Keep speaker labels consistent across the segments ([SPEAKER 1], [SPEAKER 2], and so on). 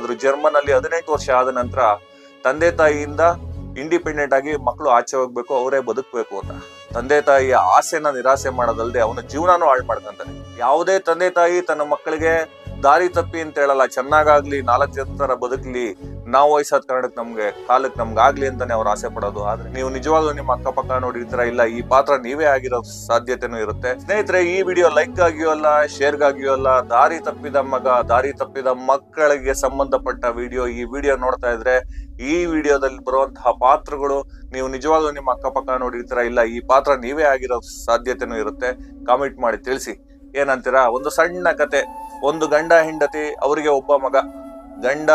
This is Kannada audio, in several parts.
[SPEAKER 1] ಇದ್ರು. ಜರ್ಮನ್ ಅಲ್ಲಿ 18 ವರ್ಷ ಆದ ನಂತರ ತಂದೆ ತಾಯಿಯಿಂದ ಇಂಡಿಪೆಂಡೆಂಟ್ ಆಗಿ ಮಕ್ಕಳು ಆಚೆ ಹೋಗ್ಬೇಕು, ಅವರೇ ಬದುಕಬೇಕು ಅಂತ. ತಂದೆ ತಾಯಿಯ ಆಸೆನ ನಿರಾಸೆ ಮಾಡೋದಲ್ಲದೆ ಅವನ ಜೀವನಾನು ಹಾಳು ಮಾಡ್ಕೊಂತಾನೆ. ಯಾವುದೇ ತಂದೆ ತಾಯಿ ತನ್ನ ಮಕ್ಕಳಿಗೆ ದಾರಿ ತಪ್ಪಿ ಅಂತ ಹೇಳಲ್ಲ, ಚೆನ್ನಾಗಾಗ್ಲಿ, 4 ಜನರ ಬದುಕ್ಲಿ, ನಾವು ವಯಸ್ಸಾದ ಕಾರಣಕ್ಕೆ ಕಾಲಕ್ಕೆ ನಮ್ಗೆ ಆಗ್ಲಿ ಅಂತಾನೆ ಅವ್ರು ಆಸೆ ಪಡೋದು. ಆದ್ರೆ ನೀವು ನಿಜವಾಗ್ಲೂ ನಿಮ್ಮ ಅಕ್ಕಪಕ್ಕ ನೋಡಿರ್ತೀರಾ, ಇಲ್ಲ ಈ ಪಾತ್ರ ನೀವೇ ಆಗಿರೋ ಸಾಧ್ಯತೆನೂ ಇರುತ್ತೆ. ಸ್ನೇಹಿತರೆ, ಈ ವಿಡಿಯೋ ಲೈಕ್ ಆಗಿಯೋ ಅಲ್ಲ, ಶೇರ್ಗಾಗಿಯೋ ಅಲ್ಲ, ದಾರಿ ತಪ್ಪಿದ ಮಗ, ದಾರಿ ತಪ್ಪಿದ ಮಕ್ಕಳಿಗೆ ಸಂಬಂಧಪಟ್ಟ ವಿಡಿಯೋ. ಈ ವಿಡಿಯೋ ನೋಡ್ತಾ ಇದ್ರೆ ಈ ವಿಡಿಯೋದಲ್ಲಿ ಬರುವಂತಹ ಪಾತ್ರಗಳು ನೀವು ನಿಜವಾಗ್ಲೂ ನಿಮ್ಮ ಅಕ್ಕಪಕ್ಕ ನೋಡಿರ್ತೀರಾ, ಇಲ್ಲ ಈ ಪಾತ್ರ ನೀವೇ ಆಗಿರೋ ಸಾಧ್ಯತೆನೂ ಇರುತ್ತೆ. ಕಾಮೆಂಟ್ ಮಾಡಿ ತಿಳಿಸಿ, ಏನಂತೀರಾ? ಒಂದು ಸಣ್ಣ ಕತೆ. ಒಂದು ಗಂಡ ಹೆಂಡತಿ, ಅವರಿಗೆ ಒಬ್ಬ ಮಗ. ಗಂಡ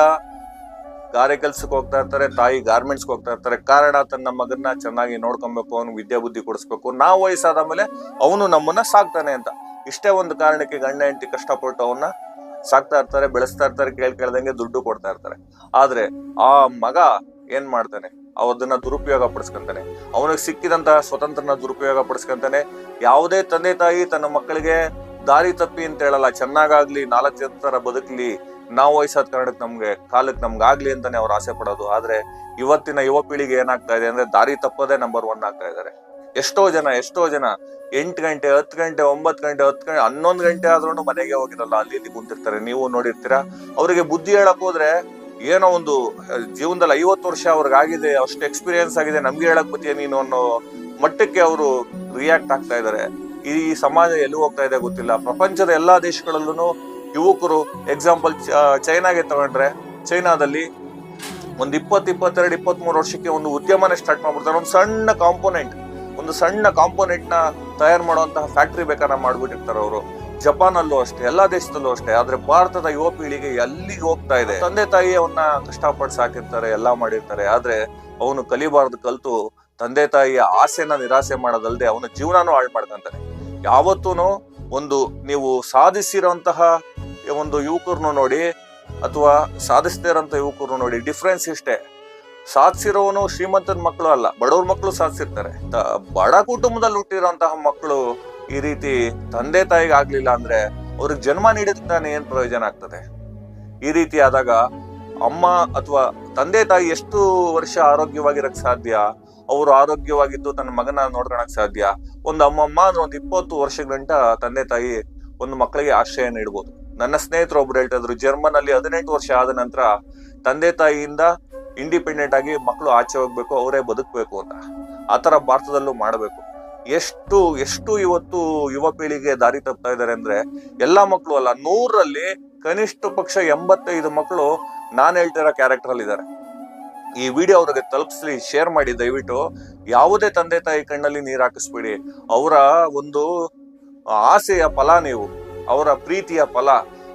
[SPEAKER 1] ಗಾರೆ ಕೆಲ್ಸಕ್ಕೆ ಹೋಗ್ತಾ ಇರ್ತಾರೆ, ತಾಯಿ ಗಾರ್ಮೆಂಟ್ಸ್ಗೆ ಹೋಗ್ತಾ ಇರ್ತಾರೆ. ಕಾರಣ, ತನ್ನ ಮಗನ್ನ ಚೆನ್ನಾಗಿ ನೋಡ್ಕೊಬೇಕು, ಅವ್ನಿಗೆ ವಿದ್ಯಾಬುದ್ಧಿ ಕೊಡಿಸ್ಬೇಕು, ನಾವು ವಯಸ್ಸಾದ ಮೇಲೆ ಅವನು ನಮ್ಮನ್ನ ಸಾಕ್ತಾನೆ ಅಂತ. ಇಷ್ಟೇ ಒಂದು ಕಾರಣಕ್ಕೆ ಗಂಡ ಹೆಂಡತಿ ಕಷ್ಟಪಟ್ಟು ಅವನ್ನ ಸಾಕ್ತಾ ಇರ್ತಾರೆ, ಬೆಳೆಸ್ತಾ ಇರ್ತಾರೆ, ಕೇಳ್ದಂಗೆ ದುಡ್ಡು ಕೊಡ್ತಾ ಇರ್ತಾರೆ. ಆದ್ರೆ ಆ ಮಗ ಏನ್ ಮಾಡ್ತಾನೆ? ಅದನ್ನ ದುರುಪಯೋಗ ಪಡಿಸ್ಕೊಂತಾನೆ. ಅವನಿಗೆ ಸಿಕ್ಕಿದಂತಹ ಸ್ವತಂತ್ರನ ದುರುಪಯೋಗ ಪಡಿಸ್ಕೊಂತಾನೆ. ಯಾವುದೇ ತಂದೆ ತಾಯಿ ತನ್ನ ಮಕ್ಕಳಿಗೆ ದಾರಿ ತಪ್ಪಿ ಅಂತ ಹೇಳಲ್ಲ, ಚೆನ್ನಾಗಾಗ್ಲಿ, 4 ಜನರ ಬದುಕ್ಲಿ, ನಾವು ವಯಸ್ಸಾದ ಕಾರಣಕ್ಕೆ ಕಾಲಕ್ಕೆ ನಮ್ಗೆ ಆಗ್ಲಿ ಅಂತಾನೆ ಅವ್ರು ಆಸೆ ಪಡೋದು. ಆದ್ರೆ ಇವತ್ತಿನ ಯುವ ಪೀಳಿಗೆ ಏನಾಗ್ತಾ ಇದೆ ಅಂದ್ರೆ ದಾರಿ ತಪ್ಪದೇ ನಂಬರ್ 1 ಆಗ್ತಾ ಇದ್ದಾರೆ. ಎಷ್ಟೋ ಜನ 8 ಗಂಟೆ, 10 ಗಂಟೆ, 9 ಗಂಟೆ, 10 ಗಂಟೆ, 11 ಗಂಟೆ ಆದ್ರೂ ಮನೆಗೆ ಹೋಗಿರಲ್ಲ, ಅಲ್ಲಿ ಇಲ್ಲಿ ಕುಂತಿರ್ತಾರೆ. ನೀವು ನೋಡಿರ್ತೀರಾ. ಅವ್ರಿಗೆ ಬುದ್ಧಿ ಹೇಳಕ್ ಹೋದ್ರೆ ಏನೋ ಒಂದು ಜೀವನದಲ್ಲಿ 50 ವರ್ಷ ಅವ್ರಿಗೆ ಆಗಿದೆ, ಅಷ್ಟು ಎಕ್ಸ್ಪೀರಿಯನ್ಸ್ ಆಗಿದೆ, ನಮ್ಗೆ ಹೇಳಕ್ ಬತ್ತೀಯ ನೀನು ಅನ್ನೋ ಮಟ್ಟಕ್ಕೆ ಅವರು ರಿಯಾಕ್ಟ್ ಆಗ್ತಾ ಇದ್ದಾರೆ. ಈ ಸಮಾಜ ಎಲ್ಲಿ ಹೋಗ್ತಾ ಇದೆ ಗೊತ್ತಿಲ್ಲ. ಪ್ರಪಂಚದ ಎಲ್ಲಾ ದೇಶಗಳಲ್ಲೂ ಯುವಕರು, ಎಕ್ಸಾಂಪಲ್ ಚೈನಾಗೆ ತಗೊಂಡ್ರೆ, ಚೈನಾದಲ್ಲಿ ಒಂದು 20, 22, 23 ವರ್ಷಕ್ಕೆ ಒಂದು ಉದ್ಯಮನೇ ಸ್ಟಾರ್ಟ್ ಮಾಡ್ಬಿಡ್ತಾರೆ. ಒಂದು ಸಣ್ಣ ಕಾಂಪೋನೆಂಟ್ ನ ತಯಾರು ಮಾಡುವಂತಹ ಫ್ಯಾಕ್ಟರಿ ಬೇಕಾದ್ರೆ ಮಾಡ್ಬಿಟ್ಟಿರ್ತಾರೆ ಅವರು. ಜಪಾನ್ ಅಲ್ಲೂ ಅಷ್ಟೇ, ಎಲ್ಲಾ ದೇಶದಲ್ಲೂ ಅಷ್ಟೇ. ಆದ್ರೆ ಭಾರತದ ಯುವ ಪೀಳಿಗೆ ಎಲ್ಲಿಗೆ ಹೋಗ್ತಾ ಇದೆ? ತಂದೆ ತಾಯಿ ಅವನ್ನ ಕಷ್ಟಪಟ್ಟು ಸಾಕಿರ್ತಾರೆ, ಎಲ್ಲಾ ಮಾಡಿರ್ತಾರೆ. ಆದ್ರೆ ಅವನು ಕಲಿಬಾರ್ದು, ಕಲ್ತು ತಂದೆ ತಾಯಿಯ ಆಸೆನ ನಿರಾಸೆ ಮಾಡೋದಲ್ಲದೆ ಅವನ ಜೀವನಾನು ಹಾಳು ಮಾಡ್ಕೊಂತಾನೆ. ಯಾವತ್ತೂನು ನೀವು ಸಾಧಿಸಿರೋಂತಹ ಒಂದು ಯುವಕರನ್ನು ನೋಡಿ ಅಥವಾ ಸಾಧಿಸದೇ ಇರೋಂಥ ಯುವಕರನ್ನು ನೋಡಿ, ಡಿಫ್ರೆನ್ಸ್ ಇಷ್ಟೇ. ಸಾಧಿಸಿರೋನು ಶ್ರೀಮಂತನ ಮಕ್ಕಳು ಅಲ್ಲ, ಬಡವ್ರ ಮಕ್ಕಳು ಸಾಧಿಸಿರ್ತಾರೆ. ಬಡ ಕುಟುಂಬದಲ್ಲಿ ಹುಟ್ಟಿರೋಂತಹ ಮಕ್ಕಳು ಈ ರೀತಿ ತಂದೆ ತಾಯಿಗೆ ಆಗ್ಲಿಲ್ಲ ಅಂದ್ರೆ ಅವ್ರಿಗೆ ಜನ್ಮ ನೀಡಿದ್ರೆ ಏನ್ ಪ್ರಯೋಜನ ಆಗ್ತದೆ? ಈ ರೀತಿ ಆದಾಗ ಅಮ್ಮ ಅಥವಾ ತಂದೆ ತಾಯಿ ಎಷ್ಟು ವರ್ಷ ಆರೋಗ್ಯವಾಗಿರಕ್ ಸಾಧ್ಯ? ಅವರು ಆರೋಗ್ಯವಾಗಿದ್ದು ತನ್ನ ಮಗನ ನೋಡ್ಕೊಳಕ್ ಸಾಧ್ಯ? ಒಂದು ಅಮ್ಮಮ್ಮ ಅಂದ್ರೆ ಒಂದು 20 ವರ್ಷ ಗಂಟ ತಂದೆ ತಾಯಿ ಒಂದು ಮಕ್ಕಳಿಗೆ ಆಶ್ರಯ ನೀಡ್ಬೋದು. ನನ್ನ ಸ್ನೇಹಿತರು ಒಬ್ರು ಹೇಳ್ತಾ ಇದ್ರು, ಜರ್ಮನ್ ಅಲ್ಲಿ 18 ವರ್ಷ ಆದ ನಂತರ ತಂದೆ ತಾಯಿಯಿಂದ ಇಂಡಿಪೆಂಡೆಂಟ್ ಆಗಿ ಮಕ್ಕಳು ಆಚೆ ಹೋಗ್ಬೇಕು, ಅವರೇ ಬದುಕಬೇಕು ಅಂತ. ಆತರ ಭಾರತದಲ್ಲೂ ಮಾಡಬೇಕು. ಎಷ್ಟು ಇವತ್ತು ಯುವ ಪೀಳಿಗೆ ದಾರಿ ತಪ್ತಾ ಇದಾರೆ ಅಂದ್ರೆ, ಎಲ್ಲಾ ಮಕ್ಕಳು ಅಲ್ಲ, 100ರಲ್ಲಿ ಕನಿಷ್ಠ ಪಕ್ಷ 85 ಮಕ್ಕಳು ನಾನ್ ಹೇಳ್ತಿರೋ ಕ್ಯಾರೆಕ್ಟರ್ ಅಲ್ಲಿ ಇದಾರೆ. ಈ ವಿಡಿಯೋ ಅವ್ರಿಗೆ ತಲುಪಿಸ್ಲಿ, ಶೇರ್ ಮಾಡಿ ದಯವಿಟ್ಟು. ಯಾವುದೇ ತಂದೆ ತಾಯಿ ಕಣ್ಣಲ್ಲಿ ನೀರ್ ಹಾಕಿಸ್ಬಿಡಿ. ಅವರ ಒಂದು ಆಸೆಯ ಫಲ ನೀವು, ಅವರ ಪ್ರೀತಿಯ ಫಲ.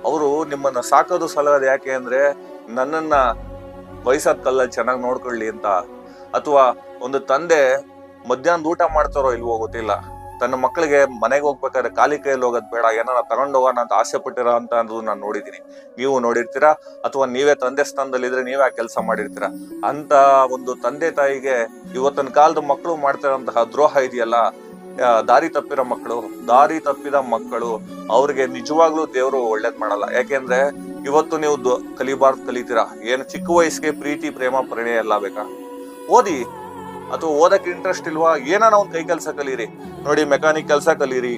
[SPEAKER 1] ಅವರು ನಿಮ್ಮನ್ನ ಸಾಕೋದು ಸಲಹೋದು ಯಾಕೆ ಅಂದ್ರೆ, ನನ್ನನ್ನ ವಯಸ್ಸಾದ ಕಾಲದಲ್ಲಿ ಚೆನ್ನಾಗಿ ನೋಡ್ಕೊಳ್ಳಿ ಅಂತ. ಅಥವಾ ಒಂದು ತಂದೆ ಮಧ್ಯಾಹ್ನದ ಊಟ ಮಾಡ್ತಾರೋ ಇಲ್ವೋ ಗೊತ್ತಿಲ್ಲ, ತನ್ನ ಮಕ್ಕಳಿಗೆ ಮನೆಗೆ ಹೋಗ್ಬೇಕಾದ್ರೆ ಖಾಲಿ ಕೈಯಲ್ಲಿ ಹೋಗೋದ್ ಬೇಡ, ಏನಾರ ತಗೊಂಡು ಹೋಗೋಣ ಅಂತ ಆಸೆ ಪಟ್ಟಿರೋ ಅಂತ ಅನ್ನೋದು ನಾನು ನೋಡಿದೀನಿ, ನೀವು ನೋಡಿರ್ತೀರಾ. ಅಥವಾ ನೀವೇ ತಂದೆ ಸ್ಥಾನದಲ್ಲಿ ಇದ್ರೆ ನೀವೇ ಆ ಕೆಲಸ ಮಾಡಿರ್ತೀರಾ. ಅಂತ ಒಂದು ತಂದೆ ತಾಯಿಗೆ ಇವತ್ತಿನ ಕಾಲದ ಮಕ್ಕಳು ಮಾಡ್ತಿರೋಂತಹ ದ್ರೋಹ ಇದೆಯಲ್ಲ, ದಾರಿ ತಪ್ಪಿದ ಮಕ್ಕಳು, ಅವ್ರಿಗೆ ನಿಜವಾಗ್ಲೂ ದೇವರು ಒಳ್ಳೇದ್ ಮಾಡಲ್ಲ. ಯಾಕೆಂದ್ರೆ ಇವತ್ತು ನೀವು ಕಲಿತೀರಾ. ಏನು ಚಿಕ್ಕ ವಯಸ್ಸಿಗೆ ಪ್ರೀತಿ, ಪ್ರೇಮ, ಪ್ರಣಯ ಎಲ್ಲ ಬೇಕಾ? ಓದಿ. ಅಥವಾ ಓದಕ್ಕೆ ಇಂಟ್ರೆಸ್ಟ್ ಇಲ್ವಾ? ಏನಾನ ಒಂದ್ ಕೈ ಕೆಲಸ ಕಲೀರಿ. ನೋಡಿ, ಮೆಕ್ಯಾನಿಕ್ ಕೆಲಸ ಕಲೀರಿ,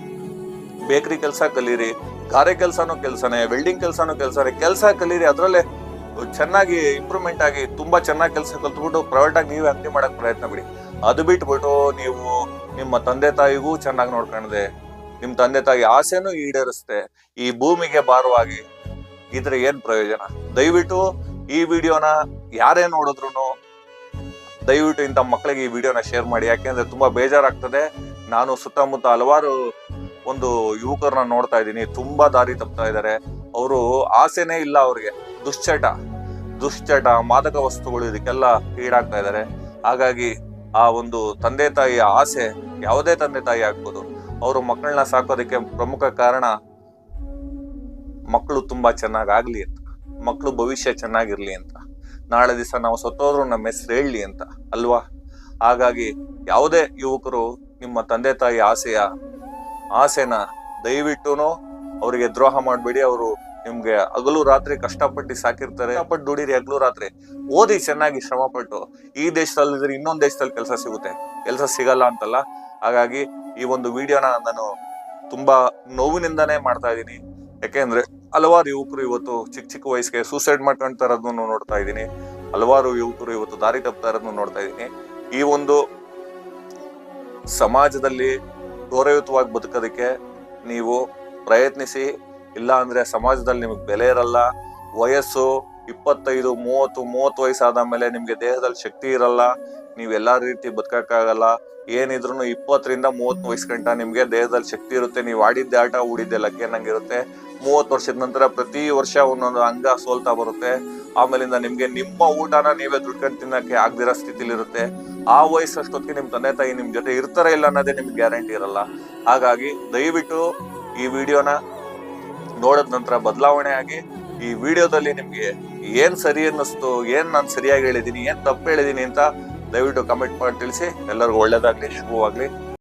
[SPEAKER 1] ಬೇಕರಿ ಕೆಲಸ ಕಲೀರಿ, ಗಾರೆ ಕೆಲಸನೂ ಕೆಲಸನೇ, ವೆಲ್ಡಿಂಗ್ ಕೆಲಸನೂ ಕೆಲಸ ಕಲೀರಿ. ಅದ್ರಲ್ಲೇ ಚೆನ್ನಾಗಿ ಇಂಪ್ರೂವ್ಮೆಂಟ್ ಆಗಿ ತುಂಬಾ ಚೆನ್ನಾಗಿ ಕೆಲಸ ಕಲ್ತ್ಬಿಟ್ಟು ಪ್ರೈವೇಟ್ ಆಗಿ ನೀವೇ ಅಂಗಡಿ ಮಾಡಕ್ ಪ್ರಯತ್ನ ಬಿಡಿ. ಅದು ಬಿಟ್ಬಿಟ್ಟು ನೀವು ನಿಮ್ಮ ತಂದೆ ತಾಯಿಗೂ ಚೆನ್ನಾಗಿ ನೋಡ್ಕೊಂಡೆ, ನಿಮ್ ತಂದೆ ತಾಯಿ ಆಸೆನೂ ಈಡೇರಿಸ್ತೆ, ಈ ಭೂಮಿಗೆ ಭಾರವಾಗಿ ಇದ್ರೆ ಏನ್ ಪ್ರಯೋಜನ? ದಯವಿಟ್ಟು ಈ ವಿಡಿಯೋನ ಯಾರೇ ನೋಡಿದ್ರು ದಯವಿಟ್ಟು ಇಂಥ ಮಕ್ಕಳಿಗೆ ಈ ವಿಡಿಯೋನ ಶೇರ್ ಮಾಡಿ. ಯಾಕೆಂದ್ರೆ ತುಂಬಾ ಬೇಜಾರಾಗ್ತದೆ. ನಾನು ಸುತ್ತಮುತ್ತ ಹಲವಾರು ಒಂದು ಯುವಕರನ್ನ ನೋಡ್ತಾ ಇದ್ದೀನಿ, ತುಂಬಾ ದಾರಿ ತಪ್ತಾ ಇದ್ದಾರೆ. ಅವರು ಆಸೆನೇ ಇಲ್ಲ, ಅವ್ರಿಗೆ ದುಶ್ಚಟ, ಮಾದಕ ವಸ್ತುಗಳು, ಇದಕ್ಕೆಲ್ಲ ಈಡಾಗ್ತಾ ಇದ್ದಾರೆ. ಹಾಗಾಗಿ ಆ ಒಂದು ತಂದೆ ತಾಯಿಯ ಆಸೆ, ಯಾವುದೇ ತಂದೆ ತಾಯಿ ಆಗ್ಬೋದು, ಅವರು ಮಕ್ಕಳನ್ನ ಸಾಕೋದಕ್ಕೆ ಪ್ರಮುಖ ಕಾರಣ ಮಕ್ಕಳು ತುಂಬಾ ಚೆನ್ನಾಗಾಗ್ಲಿ ಅಂತ, ಮಕ್ಕಳು ಭವಿಷ್ಯ ಚೆನ್ನಾಗಿರ್ಲಿ ಅಂತ, ನಾಳೆ ದಿವಸ ನಾವು ಸತ್ತೋದ್ರು ನಮ್ಮ ಹೆಸರು ಹೇಳಲಿ ಅಂತ ಅಲ್ವಾ? ಹಾಗಾಗಿ ಯಾವುದೇ ಯುವಕರು ನಿಮ್ಮ ತಂದೆ ತಾಯಿ ಆಸೆನ ದಯವಿಟ್ಟು ಅವರಿಗೆ ದ್ರೋಹ ಮಾಡಬೇಡಿ. ಅವರು ನಿಮ್ಗೆ ಹಗಲು ರಾತ್ರಿ ಕಷ್ಟಪಟ್ಟು ಸಾಕಿರ್ತಾರೆ, ಕಷ್ಟಪಟ್ಟು ದುಡೀರಿ ಹಗಲು ರಾತ್ರಿ, ಓದಿ ಚೆನ್ನಾಗಿ ಶ್ರಮ ಪಟ್ಟು. ಈ ದೇಶದಲ್ಲಿ ಇನ್ನೊಂದು ದೇಶದಲ್ಲಿ ಕೆಲಸ ಸಿಗುತ್ತೆ, ಕೆಲಸ ಸಿಗಲ್ಲ ಅಂತಲ್ಲ. ಹಾಗಾಗಿ ಈ ಒಂದು ವಿಡಿಯೋನ ನಾನು ತುಂಬಾ ನೋವಿನಿಂದಾನೇ ಮಾಡ್ತಾ ಇದ್ದೀನಿ. ಯಾಕೆಂದ್ರೆ ಹಲವಾರು ಯುವಕರು ಇವತ್ತು ಚಿಕ್ಕ ಚಿಕ್ಕ ವಯಸ್ಸಿಗೆ ಸೂಸೈಡ್ ಮಾಡ್ಕೊಂತ ಇರೋದನ್ನು ನೋಡ್ತಾ ಇದ್ದೀನಿ. ಹಲವಾರು ಯುವಕರು ಇವತ್ತು ದಾರಿ ತಪ್ತಾ ಇರೋದನ್ನು ನೋಡ್ತಾ ಇದ್ದೀನಿ. ಈ ಒಂದು ಸಮಾಜದಲ್ಲಿ ಗೌರವಯುತವಾಗಿ ಬದುಕೋದಕ್ಕೆ ನೀವು ಪ್ರಯತ್ನಿಸಿ. ಇಲ್ಲ ಅಂದ್ರೆ ಸಮಾಜದಲ್ಲಿ ನಿಮಗೆ ಬೆಲೆ ಇರಲ್ಲ. ವಯಸ್ಸು 25-30 ವಯಸ್ಸಾದ ಮೇಲೆ ನಿಮ್ಗೆ ದೇಹದಲ್ಲಿ ಶಕ್ತಿ ಇರಲ್ಲ, ನೀವ್ ಎಲ್ಲಾ ರೀತಿ ಬದುಕಕ್ಕಾಗಲ್ಲ. ಏನಿದ್ರು 20-30 ವಯಸ್ಸು ಗಂಟ ನಿಮ್ಗೆ ದೇಹದಲ್ಲಿ ಶಕ್ತಿ ಇರುತ್ತೆ. ನೀವು ಆಡಿದ್ದೆ ಆಟ ಹೂಡಿದ್ದೆ ಲಗ್ಗೆ ನಂಗಿರುತ್ತೆ. 30 ವರ್ಷದ ನಂತರ ಪ್ರತಿ ವರ್ಷ ಒಂದೊಂದು ಅಂಗ ಸೋಲ್ತಾ ಬರುತ್ತೆ. ಆಮೇಲಿಂದ ನಿಮ್ಗೆ ನಿಮ್ಮ ಊಟನ ನೀವೇ ದುಡ್ಕೊಂಡು ತಿನ್ನಕ್ಕೆ ಆಗದಿರೋ ಸ್ಥಿತಿಲಿ ಇರುತ್ತೆ. ಆ ವಯಸ್ಸಷ್ಟೊತ್ತಿಗೆ ನಿಮ್ ತಂದೆ ತಾಯಿ ನಿಮ್ ಜೊತೆ ಇರ್ತಾರೆ ಇಲ್ಲ ಅನ್ನೋದೇ ನಿಮ್ಗೆ ಗ್ಯಾರಂಟಿ ಇರಲ್ಲ. ಹಾಗಾಗಿ ದಯವಿಟ್ಟು ಈ ವಿಡಿಯೋನ ನೋಡಿದ ನಂತರ ಬದಲಾವಣೆ ಆಗಿ, ಈ ವಿಡಿಯೋದಲ್ಲಿ ನಿಮ್ಗೆ ಏನ್ ಸರಿ ಅನ್ನಿಸ್ತು, ಏನ್ ನಾನು ಸರಿಯಾಗಿ ಹೇಳಿದೀನಿ, ಏನ್ ತಪ್ಪು ಹೇಳಿದೀನಿ ಅಂತ ದಯವಿಟ್ಟು ಕಮೆಂಟ್ ಮಾಡಿ ತಿಳಿಸಿ. ಎಲ್ಲರಿಗೂ ಒಳ್ಳೇದಾಗ್ಲಿ, ಶುಭವಾಗ್ಲಿ.